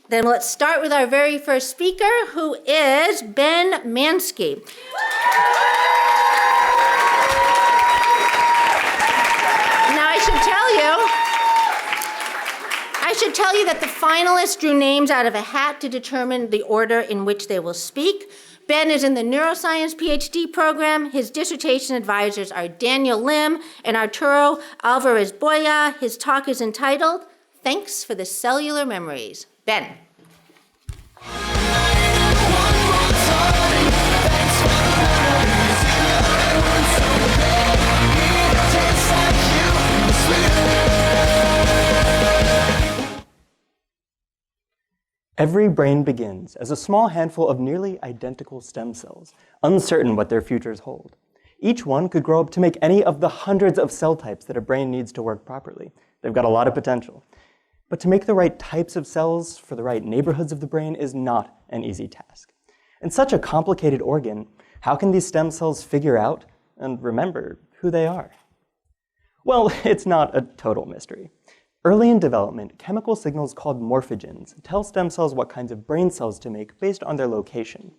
Then let's start with our very first speaker, who is Ben Mansky. Now, I should tell you that the finalists drew names out of a hat to determine the order in which they will speak. Ben is in the neuroscience PhD program. His dissertation advisors are Daniel Lim and Arturo Alvarez Boya. His talk is entitled, Thanks for the Cellular Memories. Ben. Every brain begins as a small handful of nearly identical stem cells, uncertain what their futures hold. Each one could grow up to make any of the hundreds of cell types that a brain needs to work properly. They've got a lot of potential. But to make the right types of cells for the right neighborhoods of the brain is not an easy task. In such a complicated organ, how can these stem cells figure out and remember who they are? Well, it's not a total mystery. Early in development, chemical signals called morphogens tell stem cells what kinds of brain cells to make based on their location.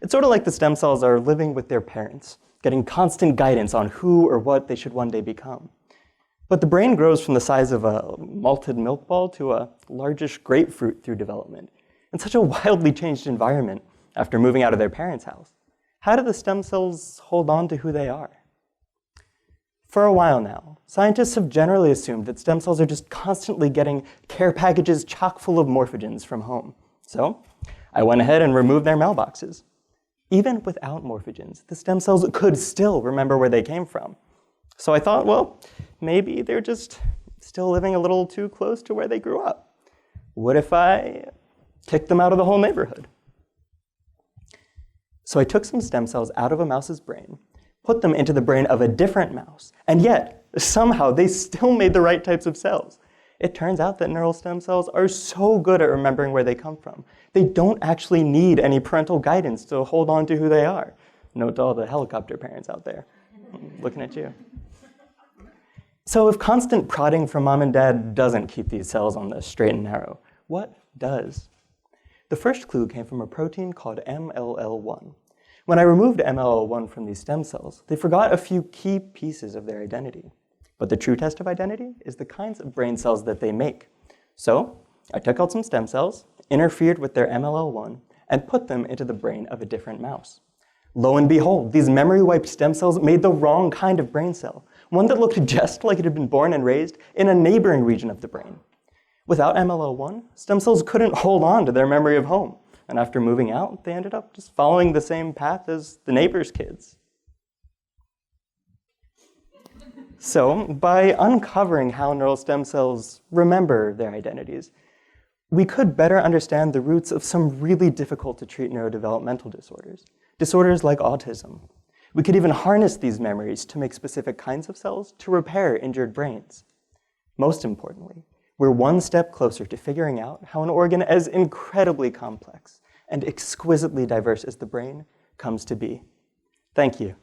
It's sort of like the stem cells are living with their parents, getting constant guidance on who or what they should one day become. But the brain grows from the size of a malted milk ball to a largish grapefruit through development, in such a wildly changed environment after moving out of their parents' house. How do the stem cells hold on to who they are? For a while now, scientists have generally assumed that stem cells are just constantly getting care packages chock full of morphogens from home. So I went ahead and removed their mailboxes. Even without morphogens, the stem cells could still remember where they came from. So I thought, well, maybe they're just still living a little too close to where they grew up. What if I kicked them out of the whole neighborhood? So I took some stem cells out of a mouse's brain, put them into the brain of a different mouse, and yet, somehow, they still made the right types of cells. It turns out that neural stem cells are so good at remembering where they come from. They don't actually need any parental guidance to hold on to who they are. Note to all the helicopter parents out there. I'm looking at you. So if constant prodding from mom and dad doesn't keep these cells on the straight and narrow, what does? The first clue came from a protein called MLL1. When I removed MLL1 from these stem cells, they forgot a few key pieces of their identity. But the true test of identity is the kinds of brain cells that they make. So I took out some stem cells, interfered with their MLL1, and put them into the brain of a different mouse. Lo and behold, these memory-wiped stem cells made the wrong kind of brain cell, one that looked just like it had been born and raised in a neighboring region of the brain. Without MLL1, stem cells couldn't hold on to their memory of home. And after moving out, they ended up just following the same path as the neighbor's kids. So, by uncovering how neural stem cells remember their identities, we could better understand the roots of some really difficult to treat neurodevelopmental disorders like autism. We could even harness these memories to make specific kinds of cells to repair injured brains. Most importantly, we're one step closer to figuring out how an organ as incredibly complex and exquisitely diverse as the brain comes to be. Thank you.